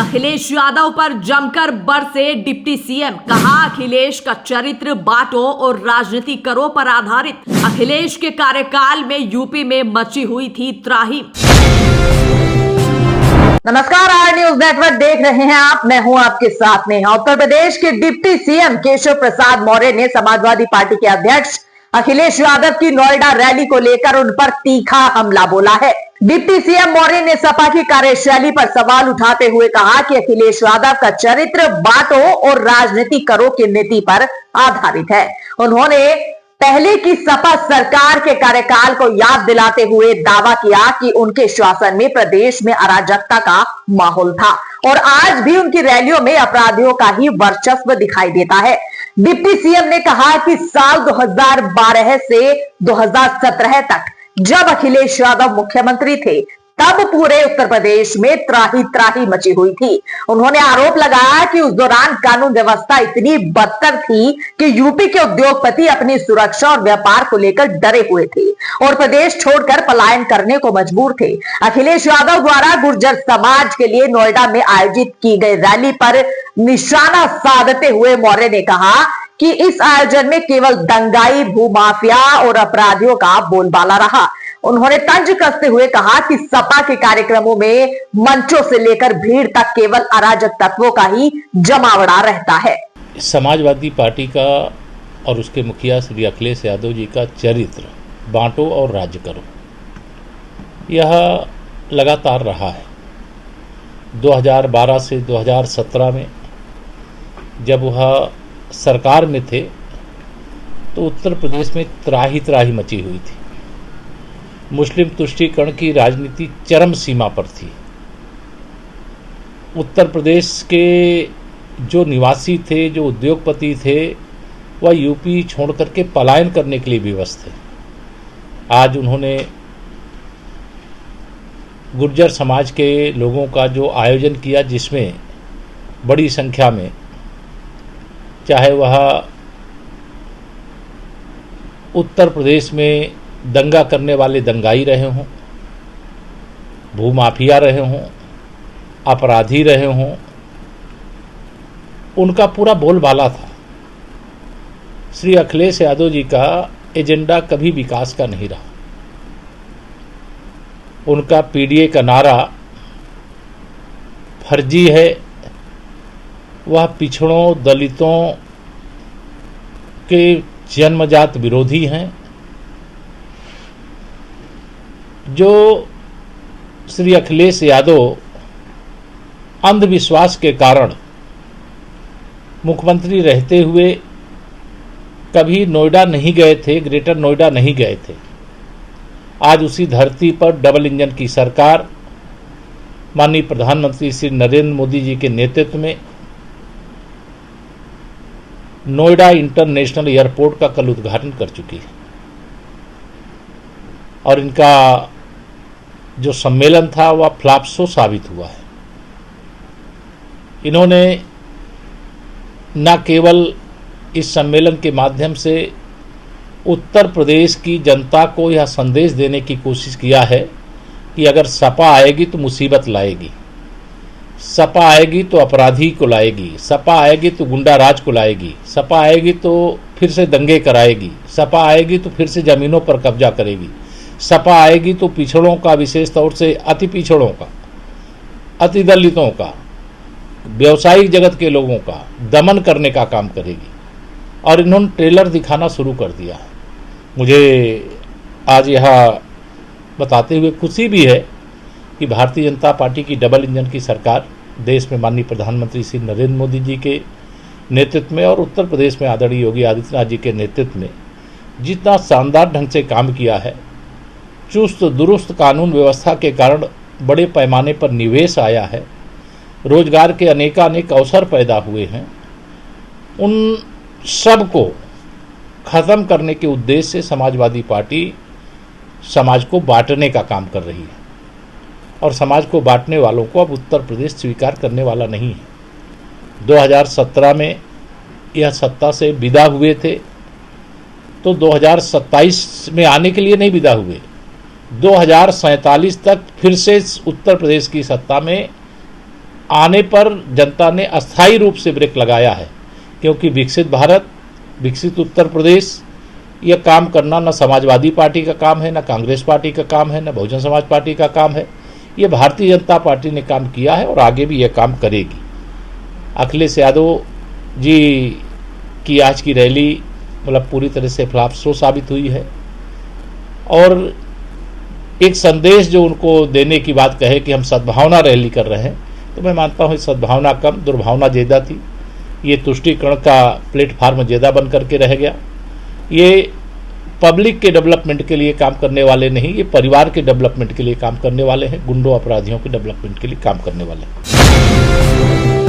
अखिलेश यादव पर जमकर बरसे डिप्टी सीएम। कहा अखिलेश का चरित्र बांटो और राजनीति करो पर आधारित। अखिलेश के कार्यकाल में यूपी में मची हुई थी त्राही। नमस्कार, आर न्यूज नेटवर्क देख रहे हैं आप। मैं हूं आपके साथ में। उत्तर प्रदेश के डिप्टी सीएम केशव प्रसाद मौर्य ने समाजवादी पार्टी के अध्यक्ष अखिलेश यादव की नोएडा रैली को लेकर उन पर तीखा हमला बोला है। डिप्टी सीएम मौर्य ने सपा की कार्यशैली पर सवाल उठाते हुए कहा कि अखिलेश यादव का चरित्र बांटो और राजनीति करो की नीति पर आधारित है। उन्होंने पहले की सपा सरकार के कार्यकाल को याद दिलाते हुए दावा किया कि उनके शासन में प्रदेश में अराजकता का माहौल था और आज भी उनकी रैलियों में अपराधियों का ही वर्चस्व दिखाई देता है। डिप्टी सीएम ने कहा कि साल 2012 से 2017 तक जब अखिलेश यादव मुख्यमंत्री थे तब पूरे उत्तर प्रदेश में त्राही त्राही मची हुई थी। उन्होंने आरोप लगाया कि उस दौरान कानून व्यवस्था इतनी बदतर थी कि यूपी के उद्योगपति अपनी सुरक्षा और व्यापार को लेकर डरे हुए थे और प्रदेश छोड़कर पलायन करने को मजबूर थे। अखिलेश यादव द्वारा गुर्जर समाज के लिए नोएडा में आयोजित की गई रैली पर निशाना साधते हुए मौर्य ने कहा कि इस आयोजन में केवल दंगाई, भूमाफिया और अपराधियों का बोलबाला रहा। उन्होंने तंज कसते हुए कहा कि सपा के कार्यक्रमों में मंचों से लेकर भीड़ तक केवल अराजक तत्वों का ही जमावड़ा रहता है। समाजवादी पार्टी का और उसके मुखिया श्री अखिलेश यादव जी का चरित्र बांटो और राज्य करो, यह लगातार रहा है। 2012 से 2017 में जब वह सरकार में थे तो उत्तर प्रदेश में त्राही त्राही मची हुई थी। मुस्लिम तुष्टीकरण की राजनीति चरम सीमा पर थी। उत्तर प्रदेश के जो निवासी थे, जो उद्योगपति थे, वह यूपी छोड़ करके पलायन करने के लिए विवश थे। आज उन्होंने गुर्जर समाज के लोगों का जो आयोजन किया, जिसमें बड़ी संख्या में, चाहे वह उत्तर प्रदेश में दंगा करने वाले दंगाई रहे हों, भूमाफिया रहे हों, अपराधी रहे हों, उनका पूरा बोलबाला था। श्री अखिलेश यादव जी का एजेंडा कभी विकास का नहीं रहा। उनका पीडीए का नारा फर्जी है। वह पिछड़ों, दलितों के जन्मजात विरोधी हैं। जो श्री अखिलेश यादव अंधविश्वास के कारण मुख्यमंत्री रहते हुए कभी नोएडा नहीं गए थे, ग्रेटर नोएडा नहीं गए थे, आज उसी धरती पर डबल इंजन की सरकार माननीय प्रधानमंत्री श्री नरेंद्र मोदी जी के नेतृत्व में नोएडा इंटरनेशनल एयरपोर्ट का कल उद्घाटन कर चुकी है। और इनका जो सम्मेलन था वह फ्लॉप साबित हुआ है। इन्होंने न केवल इस सम्मेलन के माध्यम से उत्तर प्रदेश की जनता को यह संदेश देने की कोशिश किया है कि अगर सपा आएगी तो मुसीबत लाएगी, सपा आएगी तो अपराधी को लाएगी, सपा आएगी तो गुंडा राज को लाएगी, सपा आएगी तो फिर से दंगे कराएगी, सपा आएगी तो फिर से ज़मीनों पर कब्जा करेगी, सपा आएगी तो पिछड़ों का, विशेष तौर से अति पिछड़ों का, अति दलितों का, व्यवसायिक जगत के लोगों का दमन करने का काम करेगी। और इन्होंने ट्रेलर दिखाना शुरू कर दिया है। मुझे आज यह बताते हुए खुशी भी है कि भारतीय जनता पार्टी की डबल इंजन की सरकार देश में माननीय प्रधानमंत्री श्री नरेंद्र मोदी जी के नेतृत्व में और उत्तर प्रदेश में आदरणीय योगी आदित्यनाथ जी के नेतृत्व में जितना शानदार ढंग से काम किया है, चुस्त दुरुस्त कानून व्यवस्था के कारण बड़े पैमाने पर निवेश आया है, रोजगार के अनेकानेक अवसर पैदा हुए हैं, उन सब को ख़त्म करने के उद्देश्य से समाजवादी पार्टी समाज को बांटने का काम कर रही है। और समाज को बांटने वालों को अब उत्तर प्रदेश स्वीकार करने वाला नहीं है। 2017 में यह सत्ता से विदा हुए थे तो 2027 में आने के लिए नहीं विदा हुए, 2047 तक फिर से उत्तर प्रदेश की सत्ता में आने पर जनता ने अस्थायी रूप से ब्रेक लगाया है, क्योंकि विकसित भारत, विकसित उत्तर प्रदेश यह काम करना न समाजवादी पार्टी का काम है, न कांग्रेस पार्टी का काम है, न बहुजन समाज पार्टी का काम है। ये भारतीय जनता पार्टी ने काम किया है और आगे भी यह काम करेगी। अखिलेश यादव जी की आज की रैली मतलब पूरी तरह से फ्लॉप साबित हुई है, और एक संदेश जो उनको देने की बात कहे कि हम सद्भावना रैली कर रहे हैं, तो मैं मानता हूँ सद्भावना कम दुर्भावना ज़्यादा थी। ये तुष्टीकरण का प्लेटफार्म ज़्यादा बन करके रह गया। ये पब्लिक के डेवलपमेंट के लिए काम करने वाले नहीं, ये परिवार के डेवलपमेंट के लिए काम करने वाले हैं, गुंडों अपराधियों के डेवलपमेंट के लिए काम करने वाले हैं।